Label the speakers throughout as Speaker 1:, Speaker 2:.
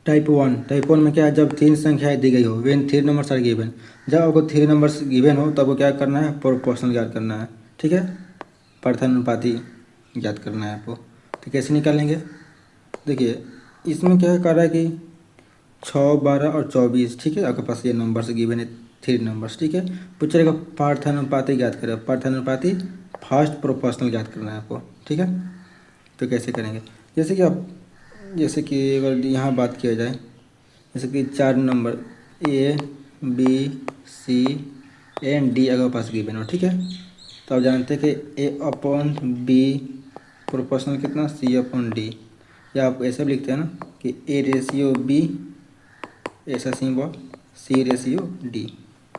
Speaker 1: Type 1 में क्या है, जब 3 संख्याएं दी गई हो, वेन 3 नंबर्स आर गिवन, जब आपको 3 नंबर्स गिवन हो तो आपको क्या करना है, प्रोपोर्शनल ज्ञात करना है। ठीक है, पार्थानुपाती ज्ञात करना है आपको। तो कैसे निकालेंगे, देखिए इसमें क्या कर रहा है कि 6, 12 और 24, ठीक है, आपके पास ये नंबर्स गिवन है 3 नंबर्स। ठीक है, पूछ रहेगा पार्थानुपाती ज्ञात करें, पार्थानुपाती फर्स्ट प्रोपोर्शनल ज्ञात करना है आपको। ठीक है, तो कैसे करेंगे, जैसे कि अगर यहाँ बात किया जाए, जैसे कि 4 number A B C and D अगर पास गिवन हो। ठीक है, तो आप जानते हैं कि ए अपॉन बी प्रोपोर्शनल कितना, सी अपॉन डी, या आप ऐसा भी लिखते हैं ना कि ए रेशियो बी ऐसा सिंबल, सी रेशियो डी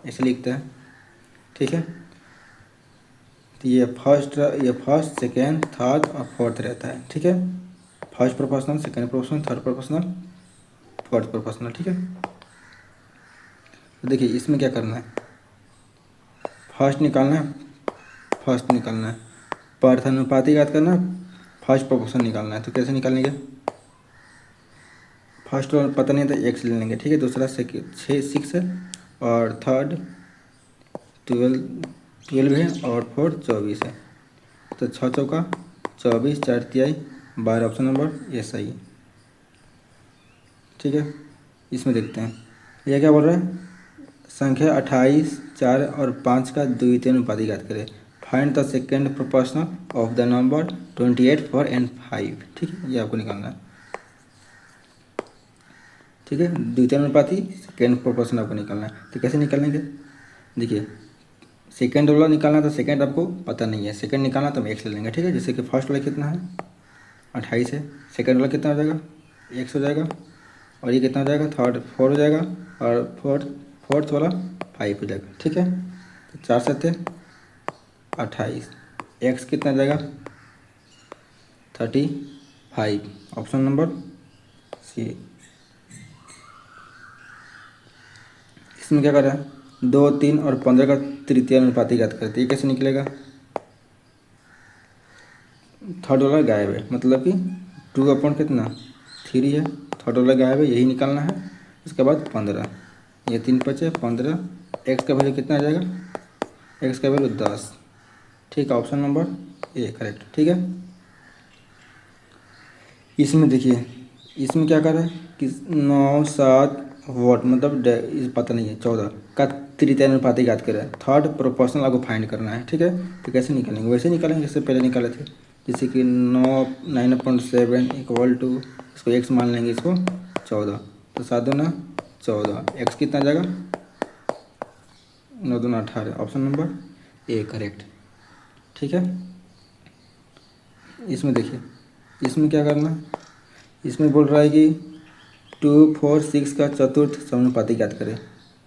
Speaker 1: ऐसे लिखते हैं। ठीक है, तो ये फर्स्ट सेकेंड थर्ड और फोर्थ रहता है। ठीक है, first proportional, second proportional, third proportional, fourth proportional. ठीक है, तो देखिए इसमें क्या करना है, फर्स्ट निकालना है, पार्थानुपाती ज्ञात करना है, फर्स्ट प्रोपोर्शन निकालना है। तो कैसे निकालेंगे, फर्स्ट और पता नहीं तो एक्स ले लेंगे। ठीक है, दूसरा 6 है और थर्ड 12 है और फोर्थ 24 है। तो 6 चौका 24, 4 तिहाई 12, ऑप्शन नंबर ए सही है। ठीक है, इसमें देखते हैं यह क्या बोल रहा है, संख्या 28, 4 और 5 का द्वितीय अनुपाती ज्ञात करें, find the second proportional of the number 28, 4 and 5। ठीक है, ये आपको निकालना है। ठीक है, द्वितीय अनुपाती सेकेंड प्रोपोर्शनल आपको निकालना है। तो कैसे निकालेंगे, देखिए सेकेंड वाला निकालना तो सेकेंड आपको पता नहीं है, सेकेंड निकालना तो हम एक्स ले लेंगे। ठीक है, जैसे कि फर्स्ट वाला कितना है 28 है, सेकेंड वाला कितना हो जाएगा एक्स हो जाएगा, और ये कितना हो जाएगा थर्ड 4 हो जाएगा, और फोर्थ वाला 5 हो जाएगा। ठीक है, तो 4 7 28, एक्स कितना हो जाएगा 35, ऑप्शन नंबर सी। इसमें क्या कर रहा है, 2, 3 और 15 का तृतीय अनुपाती ज्ञात करते हैं, कैसे निकलेगा, थर्ड वाला गायब है, मतलब कि 2 अपॉन कितना 3 है, थर्ड वाला गायब है, यही निकालना है। उसके बाद 15, ये 3 बचे 15, एक्स का वैल्यू कितना आ जाएगा, एक्स का वैल्यू 10। ठीक है, ऑप्शन नंबर ए करेक्ट। ठीक है, इसमें देखिए इसमें क्या कर रहा है कि 9, 7 वोट मतलब इस पता नहीं है 14 का तृतीय अनुपाती ज्ञात करें, थर्ड प्रोपोर्शनल आपको फाइंड करना है। ठीक है, तो कैसे निकालेंगे, वैसे निकालेंगे जैसे पहले निकाले थे, जैसे कि 9.7 इक्वल टू, इसको एक्स मान लेंगे, इसको 14, तो 7 दूना 14, एक्स कितना आ जाएगा 9 दूना 18, ऑप्शन नंबर ए करेक्ट। ठीक है, इसमें देखिए इसमें क्या करना है, इसमें बोल रहा है कि 2, 4, 6 का चतुर्थ समानुपाती ज्ञात करें,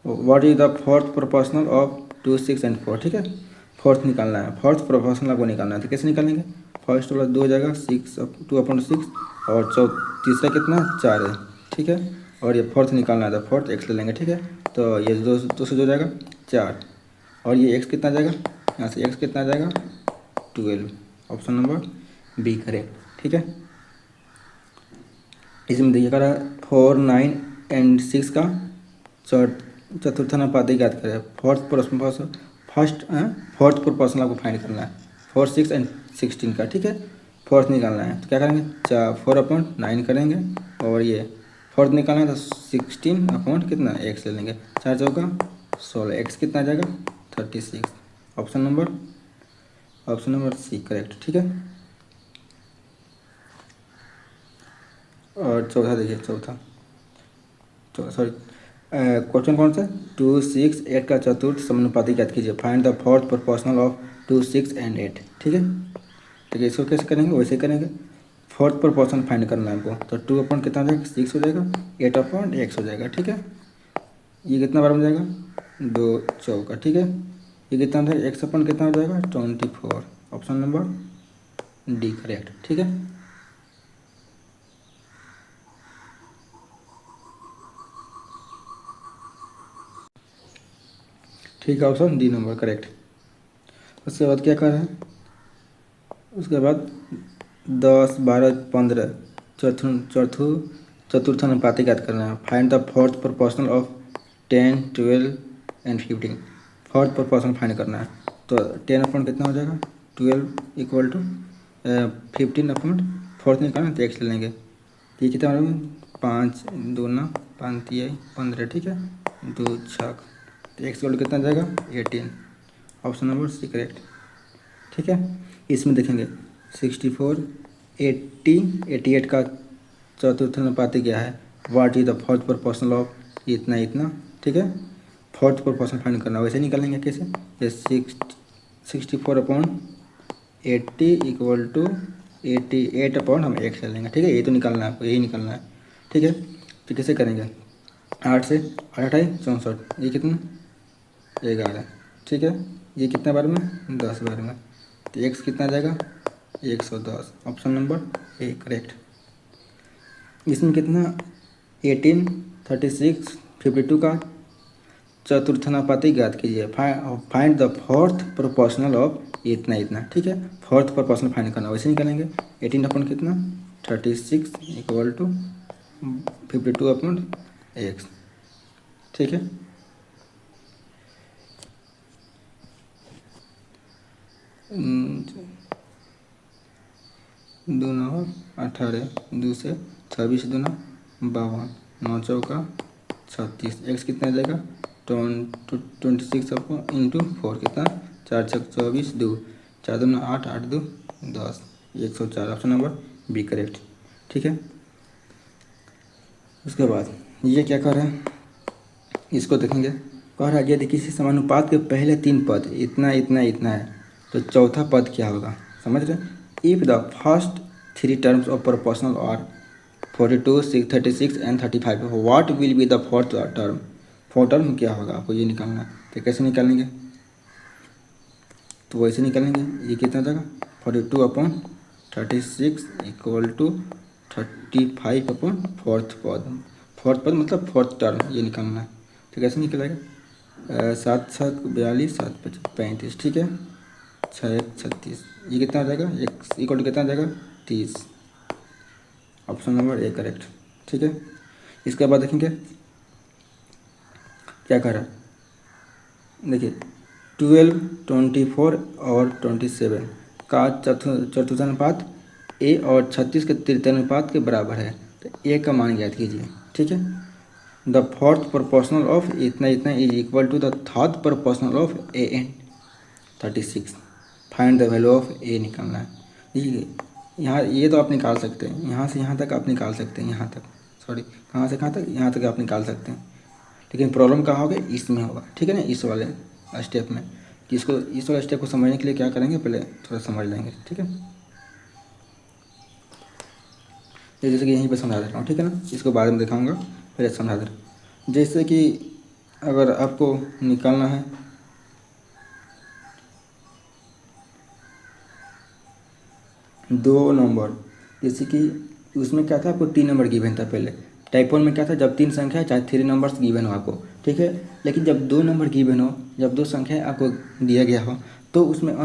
Speaker 1: what is the fourth proportional of 2, 6 and 4। ठीक है, फोर्थ निकालना है, फोर्थ प्रोपोर्शनल आपको निकालना है। तो कैसे निकालेंगे, फर्स्ट वाला 2 हो जाएगा 2/6, और तीसरा कितना 4 है। ठीक है, और ये फोर्थ निकालना है, तो फोर्थ एक्स ले लेंगे। ठीक है, तो ये 2 से जो जाएगा 4, और ये एक्स कितना आ जाएगा, यहाँ से एक्स कितना आ जाएगा 12, ऑप्शन नंबर बी करेक्ट। ठीक है, इसमें देखिए करा 4, 9 एंड 6 का चतुर्थानुपाती ज्ञात करें, फोर्थ प्रोपोर्शनल आपको फाइंड करना है, 4, 6 एंड 16 का। ठीक है, फोर्थ निकालना है, तो क्या करेंगे 4/9 करेंगे, और ये फोर्थ निकालना है तो 16 कितना एक्स ले लेंगे, 4 चौका 16, एक्स कितना आ जाएगा 36, ऑप्शन नंबर सी करेक्ट। ठीक है, और चौथा देखिए, चौथा सॉरी क्वेश्चन कौन सा 2, 6, 8 का चतुर्थ समानुपाती ज्ञात कीजिए, find the fourth proportional of 2, 6 and 8। ठीक है, ठीक है, इसको कैसे करेंगे, वैसे करेंगे, फोर्थ प्रोपोर्शन फाइंड करना है हमको, तो 2 कितना हो जाएगा 6 हो जाएगा, 8/x हो जाएगा। ठीक है, ये कितना बार हो जाएगा 2 चौका। ठीक है, ये कितना हो जाएगा x कितना हो जाएगा 24, ऑप्शन नंबर डी करेक्ट। ठीक है, ठीक है, ऑप्शन डी नंबर करेक्ट। उसके बाद क्या कर रहे हैं, उसके बाद 10, 12, 15 चौथू चतुर्थानुपाती याद करना है। Find the fourth proportional of 10, 12 and 15। Fourth proportional find करना है। तो 10 अपॉन कितना हो जाएगा 12 इक्वल टू 15 अपॉन फोर्थ निकालना तो एक्स ले लेंगे। तो ये कितना होगा 5 दूना 5 तिया 15, ठीक है, 2 छक, तो एक्स इक्वल टू कितना जाएगा 18। ऑप्शन नंबर सी करेक्ट, ठीक है। इसमें देखेंगे 64, 80, 88 का चतुर्थानुपाती क्या है, what is the fourth proportional of इतना इतना, ठीक है। फोर्थ प्रोपोर्शनल फाइंड करना वैसे निकालेंगे कैसे, ये 64 अपॉन 80 इक्वल टू 88 अपॉन हम एक्स ले लेंगे, ठीक है। ये तो निकालना है आपको, यही निकालना है, ठीक है। तो कैसे करेंगे 8 से 8 है 64, ये कितना 11, ठीक है। ये कितना बार में 10 बार में, तो एक्स कितना जाएगा 110। Option number A correct. इसमें कितना 18, 36, 52 का चतुर्थानुपाती ज्ञात कीजिए। Find the fourth proportional of इतना इतना, ठीक है। फोर्थ प्रोपोर्शनल फाइंड करना वैसे निकालेंगे 18 अपॉन कितना 36 इक्वल टू 52 अपॉन एक्स, ठीक है। दो 9 18, 2 से 26 दूना 52, 9 चौका 36, एक्स कितना जाएगा 26 अपॉन इंटू 4 कितना 4 छक 24, 2 4 दूना 8, 8 2 10, 104। ऑप्शन नंबर बी करेक्ट, ठीक है। उसके बाद ये क्या कर रहा है, इसको देखेंगे। कह रहा है यदि किसी समानुपात के पहले 3 पद इतना इतना इतना है तो चौथा पद क्या होगा, समझ रहे। If the first 3 terms of proportional are 42, 36 and 35, what will be the fourth term. Fourth term क्या होगा आपको ये निकालना है। तो कैसे निकालेंगे, तो वैसे निकालेंगे। ये कितना जाएगा 42 upon 36 equal to 35 upon fourth पद। फोर्थ पद मतलब फोर्थ टर्म, ये निकालना है। तो कैसे निकलेगा 7 7 42, 7 5 35, ठीक है, 6 1 36, ये कितना आ जाएगा x इक्वल टू कितना आ जाएगा 30। ऑप्शन नंबर ए करेक्ट, ठीक है। इसके बाद देखेंगे क्या कर रहा है, देखिए 12, 24 और 27 का चतुर्थानुपात ए और 36 के तृतीयानुपात के बराबर है। तो ए का मान ज्ञात कीजिए, ठीक है। द फोर्थ प्रोपोर्शनल ऑफ इतना इतना is equal to the third proportional of a and 36। Find the value of a निकालना है। देखिए यहाँ ये तो आप निकाल सकते हैं, यहाँ से यहाँ तक आप निकाल सकते हैं, यहाँ तक सॉरी कहाँ से कहाँ तक, यहाँ तक आप निकाल सकते हैं। लेकिन प्रॉब्लम कहाँ होगा, इसमें होगा, ठीक है ना, इस वाले स्टेप में। कि इसको इस वाले स्टेप को समझने के लिए क्या करेंगे, पहले थोड़ा समझ लेंगे, ठीक है। जैसे कि यहीं पे समझा देता हूँ, ठीक है ना, इसको बाद में दिखाऊंगा, पहले समझा दे रहा हूँ। जैसे कि अगर आपको निकालना है 2 नंबर, जैसे कि उसमें क्या था आपको 3 नंबर गिवन था पहले। टाइप 1 में क्या था, जब 3 संख्या है चाहे 3 नंबर्स गिवन हो आपको, ठीक है। लेकिन जब 2 नंबर गिवन हो, जब 2 संख्या आपको दिया गया हो, तो उसमें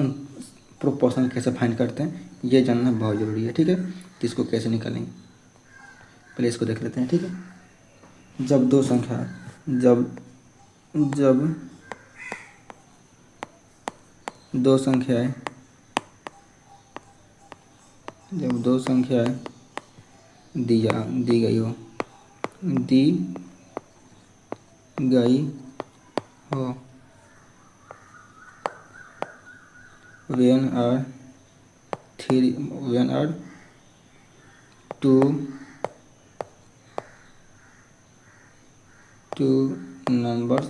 Speaker 1: प्रोपोर्शनल कैसे फाइंड करते हैं ये जानना बहुत ज़रूरी है, ठीक है। तो इसको कैसे निकालेंगे पहले इसको देख लेते हैं, ठीक है। जब 2 संख्या जब जब 2 संख्याएं जब 2 संख्याएं दी गई हो when are two numbers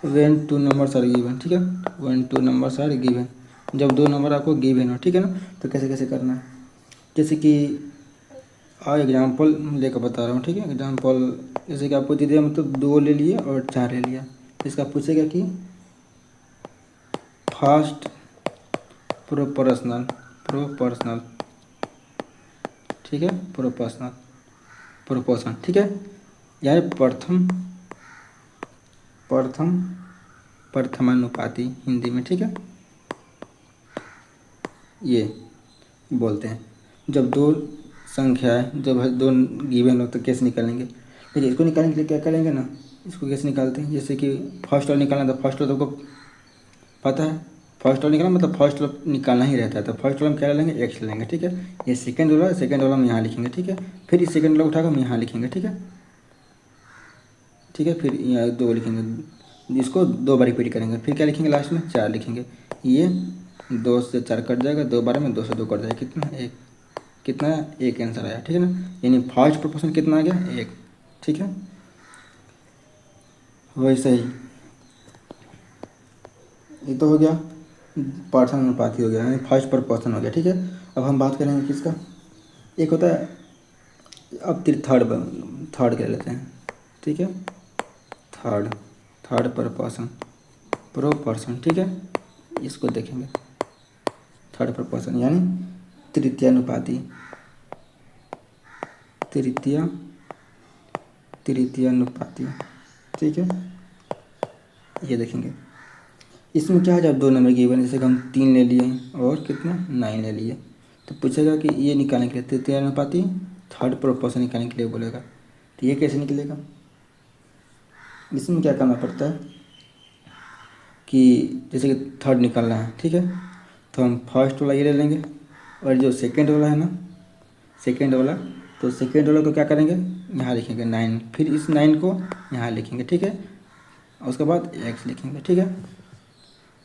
Speaker 1: when 2 numbers are given, ठीक है। when 2 numbers are given, जब 2 नंबर आपको गिवन हो, ठीक है ना। तो कैसे कैसे करना है, जैसे कि एग्जाम्पल लेकर बता रहा हूँ, ठीक है। एग्जाम्पल जैसे कि आपको दे दिया, मतलब 2 ले लिए और 4 ले लिया, तो इसका पूछेगा कि फर्स्ट प्रोपोर्शनल, ठीक है, प्रोपोर्शन, ठीक है। यानी प्रथम प्रथमानुपाती हिंदी में, ठीक है। ये बोलते हैं जब दो संख्याएं, जब दो गिवन हो तो कैसे निकालेंगे। देखिए इसको निकालने के लिए क्या करेंगे ना, इसको कैसे निकालते हैं, जैसे कि फर्स्ट ऑर्डर निकालना, तो फर्स्ट ऑर्डर को पता है, फर्स्ट ऑर्डर निकालना मतलब फर्स्ट ऑर्डर निकालना ही रहता है, तो फर्स्ट ऑर्डर हम क्या लेंगे, एक्स लेंगे, ठीक है। ये सेकंड ऑर्डर, सेकंड ऑर्डर हम यहाँ लिखेंगे, ठीक है। फिर इस सेकंड ऑर्डर उठाकर हम यहाँ लिखेंगे, ठीक है, ठीक है। फिर यहाँ 2 लिखेंगे, इसको 2 बार रिपीट करेंगे, फिर क्या लिखेंगे, लास्ट में 4 लिखेंगे। ये 2 से 4 कट जाएगा, 2 बार में 2 से 2 कट जाएगा, कितना, 1, कितना, 1 आंसर आया, ठीक है ना। यानी फर्स्ट प्रोपोर्शन कितना आ गया, 1, ठीक है। वैसे ही ये तो हो गया पार्थानुपाती हो गया, यानी फर्स्ट प्रोपोर्शन हो गया, ठीक है। अब हम बात करेंगे किसका, एक होता है, अब थर्ड कर लेते हैं, ठीक है। थर्ड प्रोपोर्शन, ठीक है। इसको देखेंगे, थर्ड प्रोपोर्शन यानी तृतीयानुपाती, तृतीयानुपाती, ठीक है। ये देखेंगे, इसमें क्या है, जब 2 नंबर गिवन, जैसे कि हम 3 ले लिए और कितना 9 ले लिए, तो पूछेगा कि ये निकालने के लिए तृतीयानुपाती थर्ड प्रोपोर्शन निकालने के लिए बोलेगा, तो ये कैसे निकलेगा। इसमें क्या करना पड़ता है कि जैसे कि थर्ड निकालना है, ठीक है, तो हम फर्स्ट वाला ये ले लेंगे, और जो सेकेंड वाला है ना, सेकेंड वाला, तो सेकेंड वाला को क्या करेंगे, यहाँ लिखेंगे 9, फिर इस 9 को यहाँ लिखेंगे, ठीक है। और उसके बाद एक्स लिखेंगे, ठीक है।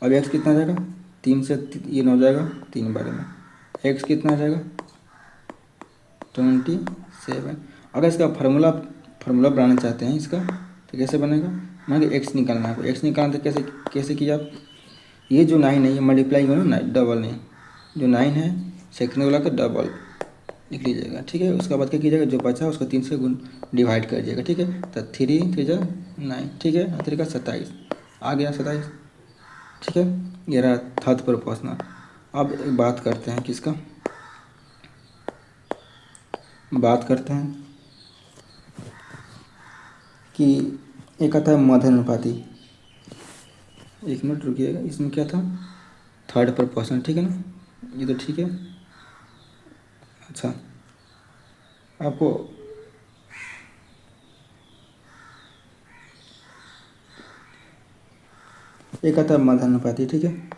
Speaker 1: अब एक्स कितना आ जाएगा, 3 से ये 9 हो जाएगा, 3 बार में एक्स कितना आ जाएगा, 27। अगर इसका फार्मूला बनाना चाहते हैं इसका, तो कैसे बनेगा, मान लीजिए एक्स निकालना है, एक्स निकालना तो कैसे किया आप, ये जो 9 है ये मल्टीप्लाई करो ना, डबल नहीं, जो 9 है सेकंड वाला का डबल लिख लीजिएगा, ठीक है। उसके बाद क्या कीजिएगा, जो बचा उसको 3 से डिवाइड कर दीजिएगा, ठीक है। तो 3 3 जा 9, ठीक है, 3 का 27 आ गया, 27, ठीक है। ये रहा थर्ड प्रोपोर्शनल। अब एक बात करते हैं किसका, बात करते हैं कि एक आता है मध्यानुपाती, 1 मिनट रुकिएगा, इसमें क्या था, थर्ड प्रोपोर्शनल, ठीक है ना, ये तो ठीक है। अच्छा, आपको एक आता है मध्यानुपाती, ठीक है,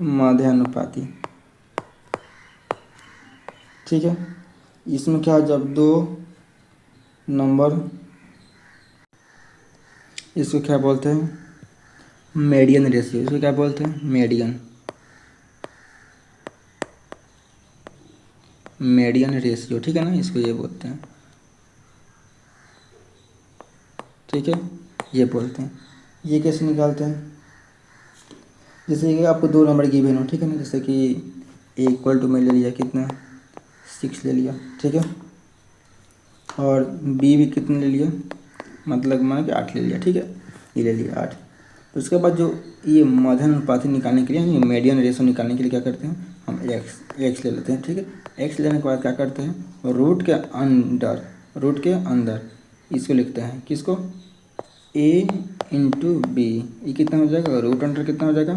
Speaker 1: मध्यानुपाती, ठीक है। इसमें क्या है, जब 2 नंबर, इसको क्या बोलते हैं, मीडियन रेशियो, इसको क्या बोलते हैं, मीडियन रेशियो, ठीक है ना, इसको ये बोलते हैं, ठीक है, ये बोलते हैं। ये कैसे निकालते हैं, जैसे कि आपको 2 नंबर गिवन हो, ठीक है ना, जैसे कि ए इक्वल टू में ले लिया कितना 6 ले लिया, ठीक है, और बी भी कितने ले लिया, मतलब मान के 8 ले लिया, ठीक है, ये ले लिया 8। तो उसके बाद जो ये मध्यानुपाती निकालने के लिए, ये मीडियन रेशियो निकालने के लिए क्या करते हैं, हम एक्स ले लेते हैं, ठीक है। एक्स लेने के बाद क्या करते हैं, रूट के अंदर इसको लिखते हैं, किसको, a इंटू बी, ये कितना हो जाएगा, रूट अंडर कितना हो जाएगा,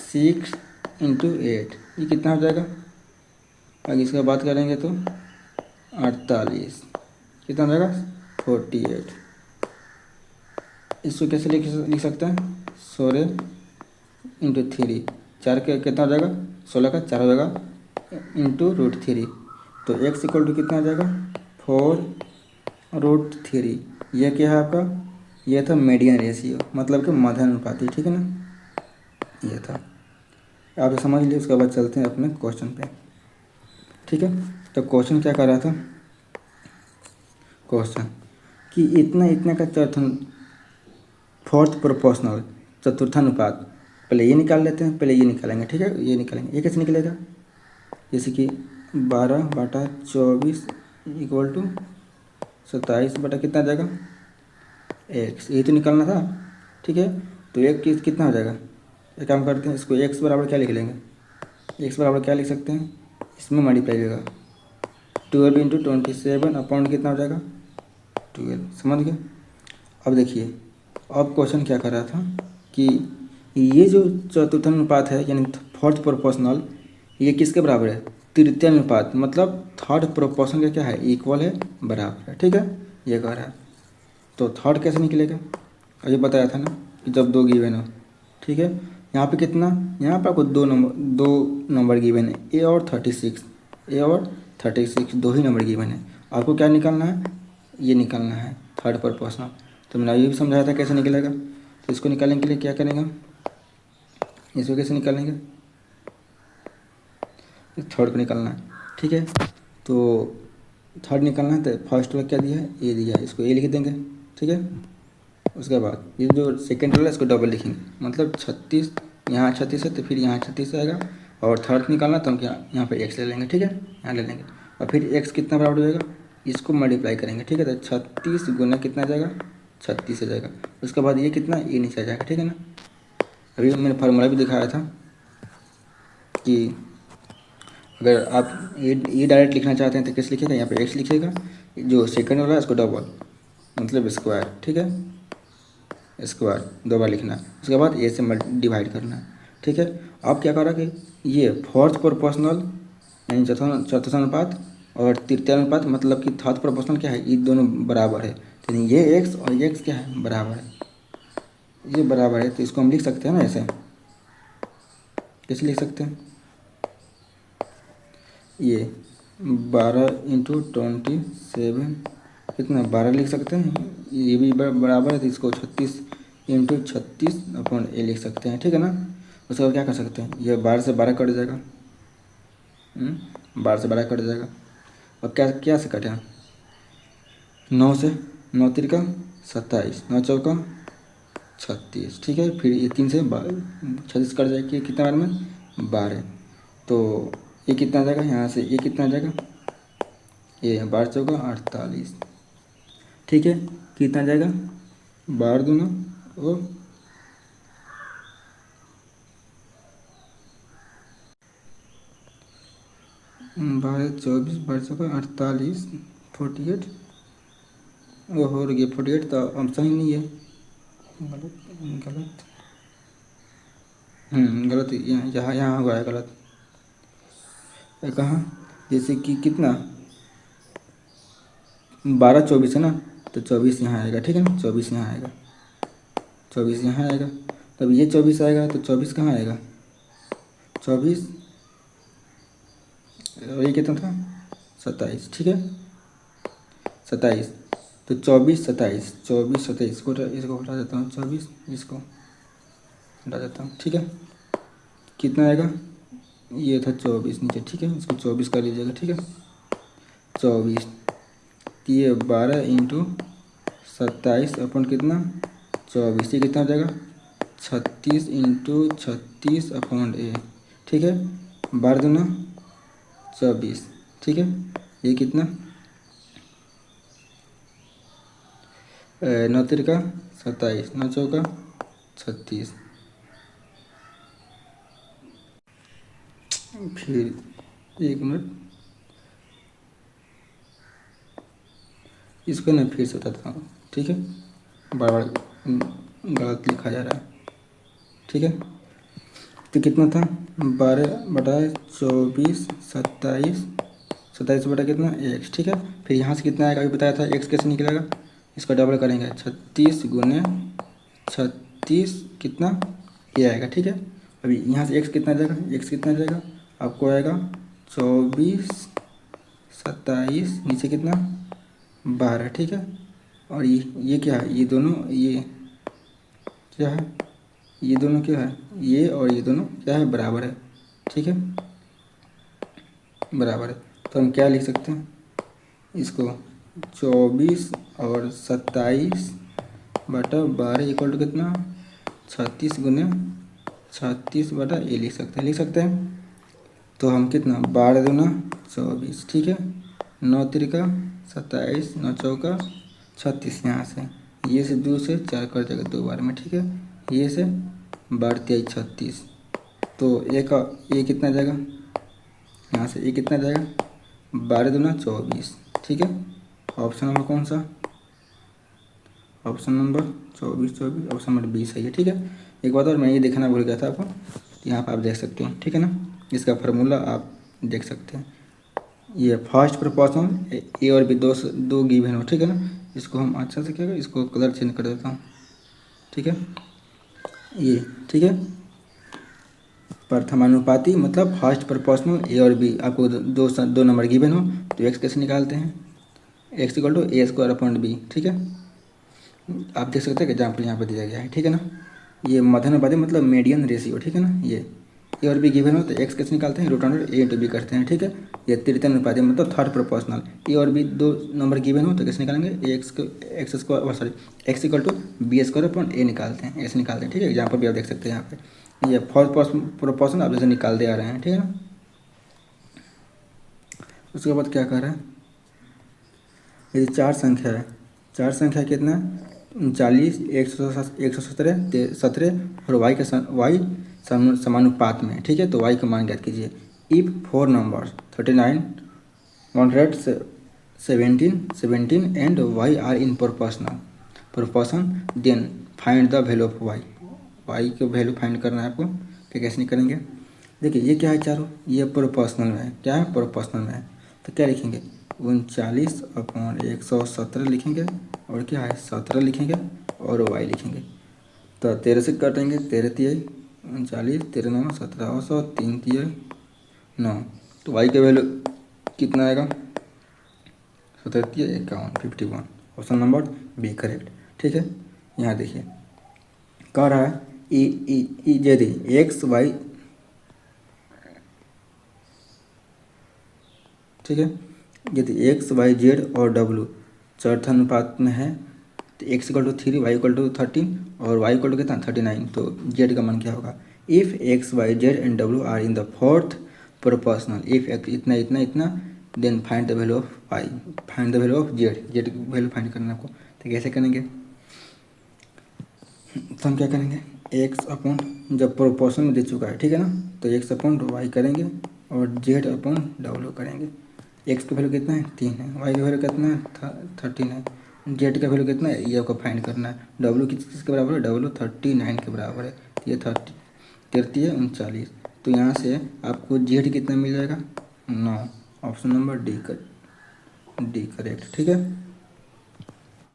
Speaker 1: 6 इंटू 8, ये कितना हो जाएगा। आगे इसका बात करेंगे तो 48, कितना हो जाएगा, 48। इसको कैसे लिख सकते हैं, 16 इंटू 3, 4 के कितना हो जाएगा, 16 का 4 हो जाएगा, इंटू √3, तो x इक्वल टू कितना आ जाएगा, 4√3। यह क्या है आपका, यह था मीडियन रेशियो, मतलब कि मध्यानुपाती, ठीक है ना, यह था। आप समझ लीजिए, उसके बाद चलते हैं अपने क्वेश्चन पे, ठीक है। तो क्वेश्चन क्या कर रहा था, क्वेश्चन कि इतना का फोर्थ प्रोपोर्शनल, चतुर्थानुपात, पहले ये निकाल लेते हैं, पहले ये निकालेंगे, ठीक है, ये निकालेंगे, ये कैसे निकलेगा, जैसे कि 12/24 इक्वल टू 27 बटा कितना आ जाएगा, एक्स, यही तो निकालना था, ठीक है। तो एक कितना हो जाएगा, एक काम करते हैं, इसको एक्स बराबर क्या लिख लेंगे, एक्स बराबर क्या लिख सकते हैं, इसमें मल्टीप्लाई होगा, 12 इंटू 27 अपॉन कितना हो जाएगा, 12, समझ गए। अब देखिए, अब क्वेश्चन क्या कर रहा था कि ये जो चतुर्थानुपात है यानी फोर्थ प्रोपोर्शनल, ये किसके बराबर है? तृतीय अनुपात, मतलब थर्ड प्रोपोर्शन का क्या है? इक्वल है, बराबर है, ठीक है, ये कह रहा है। तो थर्ड कैसे निकलेगा? अभी बताया था ना कि जब दो गिवन हो, ठीक है। यहाँ पे कितना, यहाँ पर आपको दो नंबर गिवन है, ए और 36, ए और 36 दो ही नंबर गिवन है। आपको क्या निकालना है? ये निकालना है थर्ड प्रोपोर्शनल। तो मैंने ये भी समझाया था कैसे निकलेगा। तो इसको निकालने के लिए क्या करेंगे, इसको कैसे निकालेंगे? थर्ड को निकालना है, ठीक है। तो थर्ड निकालना है तो फर्स्ट वाला क्या दिया है? ए दिया है, इसको ए लिख देंगे, ठीक है। उसके बाद ये जो सेकेंड वाला है इसको डबल लिखेंगे, मतलब 36, यहाँ 36 है तो फिर यहाँ 36 आएगा। और थर्ड निकालना तो हम यहाँ पे एक्स ले लेंगे, ठीक है, यहाँ ले लेंगे। और फिर एक्स कितना बराबर हो जाएगा? इसको मल्टीप्लाई करेंगे, ठीक है। तो 36 गुना कितना आ जाएगा? 36 आ जाएगा। उसके बाद ये कितना, ये नीचे आ जाएगा, ठीक है ना। अभी मैंने फार्मूला भी दिखाया था कि अगर आप ये डायरेक्ट लिखना चाहते हैं तो कैसे लिखिएगा? यहाँ पे एक्स लिखिएगा, जो सेकंड वाला है इसको डबल, मतलब स्क्वायर, ठीक है, स्क्वायर दो बार लिखना है। उसके बाद ए से डिवाइड करना है, ठीक है। अब क्या करा कि ये फोर्थ प्रोपोर्शनल यानी चतुर्थानुपात और तृतीयानुपात, मतलब कि थर्ड प्रोपोर्शनल क्या है? ये दोनों बराबर है, तो ये एक्स और ये एक्स क्या है? बराबर है, ये बराबर है। तो इसको हम लिख सकते हैं ना ऐसे, कैसे लिख सकते हैं? ये 12 इंटू 27 कितना, 12 लिख सकते हैं। ये भी बराबर है, तो इसको 36 इंटू 36 अपॉन ए लिख सकते हैं, ठीक है ना। उसके बाद क्या कर सकते हैं? ये 12 से 12 कट जाएगा, 12 से 12 कट जाएगा। अब क्या क्या से कटें? 9 से, 9 तिरका 27, 9 चौका 36, ठीक है। फिर ये 3 से 36 कट जाएगी, कितना बार में? 12। तो ये कितना आ जाएगा? यहाँ से ये कितना आ जाएगा? ये 12 चौका 48, ठीक है। कितना आ जाएगा? 12 दूना और 12 24, 12 चौका 48, 48 हो गया 48। तो अब सही नहीं है, गलत गलत, गलत, यहाँ यहाँ हुआ है गलत। कहाँ? जैसे कि कितना, 12 24 है ना, तो 24 यहाँ आएगा, ठीक है ना। 24 यहाँ आएगा, 24 यहाँ आएगा। तब ये 24 आएगा तो 24 कहाँ आएगा? 24 और ये कितना था? 27, ठीक है, 27। तो 24 27, 24 27, इसको हटा देता हूँ, 24 इसको हटा देता हूँ, ठीक है। कितना आएगा? ये था 24 नीचे, ठीक है, इसको 24 कर लीजिएगा, ठीक है। 24, ये 12 इंटू 27 अपन कितना? 24, ये कितना हो जाएगा? 36 इंटू 36 अपॉन ए, ठीक है। 12 दूना 24, ठीक है। ये कितना? 9 तिरका 27, 9 चौका 36। फिर एक मिनट, इसको ना फिर से बताता हूँ, ठीक है। बार बार गलत लिखा जा रहा है, ठीक है। तो कितना था? 12/24, 27 बटा कितना? एक्स, ठीक है। फिर यहाँ से कितना आएगा? अभी बताया था एक्स कैसे निकलेगा, इसका डबल करेंगे, 36 गुने 36 कितना? ये आएगा, ठीक है। अभी यहाँ से एक्स कितना आ जाएगा? एक्स कितना आ जाएगा आपको? आएगा 24, 27 नीचे कितना? 12, ठीक है। और ये क्या है? ये दोनों, ये क्या है? ये दोनों क्या है? ये और ये दोनों क्या है? बराबर है, ठीक है, बराबर है। तो हम क्या लिख सकते हैं इसको? 24 और 27 बटा 12 इक्वल टू कितना? 36 गुने 36 बटा ए लिख सकते हैं। तो हम कितना? 12 दूना 24, ठीक है, 9 तिरका 27, 9 चौका 36, यहाँ से ये से 2 से 4 कर जाएगा 2 बार में, ठीक है। ये से 12 23 36, तो ये कितना जाएगा? यहाँ से ये कितना जाएगा? 12 दूना 24, ठीक है। ऑप्शन नंबर कौन सा? ऑप्शन नंबर 24 ऑप्शन नंबर 20 है ये, ठीक है। एक बात और मैं ये देखना भूल गया था आपको, यहाँ पर आप देख सकते हैं, ठीक है ना, इसका फार्मूला आप देख सकते हैं। ये फर्स्ट प्रोपोर्शनल ए और बी दो गिवन हो, ठीक है ना। इसको हम अच्छा से क्या करें, इसको कलर चेंज कर देता हूँ, ठीक है। ये ठीक है, प्रथमानुपाती मतलब फर्स्ट प्रोपोर्शनल ए और बी, आपको दो नंबर गिवन हो तो एक्स कैसे निकालते हैं, x equal to a square upon b, ठीक है। आप देख सकते हैं एग्जाम्पल यहाँ पे दिया गया है, ठीक है ना। ये मध्यानुपाती मतलब मीडियन रेशियो, ठीक है ना। ये ए और बी गिवन हो तो एक्स कैसे निकालते हैं, रूट अंडर ए इंटू बी करते हैं, ठीक है। ये तृतीय अनुपाती मतलब थर्ड प्रोपोर्शनल, ए और बी दो नंबर गिवन हो तो कैसे निकालेंगे, x square sorry x equal to b square upon a निकालते हैं, ऐसे निकालते हैं, ठीक है। एग्जाम्पल भी आप देख सकते हैं यहाँ पे, ये फर्स्ट प्रोपोर्शन आप जैसे निकालते आ रहे हैं, ठीक है ना। उसके बाद क्या कर रहे हैं, यदि चार संख्या कितना है 39, 117 और वाई समानुपात में, ठीक है। तो वाई का मान ज्ञात कीजिए। If 4 numbers 39, 117 and y are in proportion then find the value of y का वैल्यू फाइंड करना है आपको। तो कैसे नहीं करेंगे, देखिए ये क्या है चारों, ये प्रोपोर्शनल में है, क्या है प्रोपोर्शनल में है, तो क्या लिखेंगे 39 अपॉन 117 लिखेंगे, और क्या है 17 लिखेंगे और वाई लिखेंगे। तो 13 से काटेंगे, 13 तिया 39, 13 9 17 और 3 तिया 9, तो वाई का वैल्यू कितना आएगा 17 तिया 51, ऑप्शन नंबर बी करेक्ट, ठीक है। यहाँ देखिए कह रहा है यदि एक्स वाई, ठीक है, यदि एक्स वाई जेड और डब्लू चौथानुपात में है तो x equal to 3, y equal to 13 और वाई इक्वल टू कितना 39, तो जेड का मान क्या होगा। If x y z and डब्लू are in the fourth proportional, if इतना इतना इतना then find the value of y, find the value of z की वैल्यू फाइंड करना आपको। तो कैसे करेंगे, तो हम क्या करेंगे, एक्स अपॉन जब प्रोपोर्शन में दे चुका है, ठीक है ना, तो एक्स अपॉन वाई करेंगे और जेड अपॉन डब्लू करेंगे। एक्स का वैल्यू कितना है 3 है, वाई का वैल्यू कितना है 13 है, जेड का वैल्यू कितना है ये आपको फाइंड करना है। डब्लू किसके बराबर है, डब्लू 39 के बराबर है, तो ये 30 है 39, तो यहाँ से आपको जेड कितना मिल जाएगा 9, ऑप्शन नंबर डी करेक्ट, ठीक है।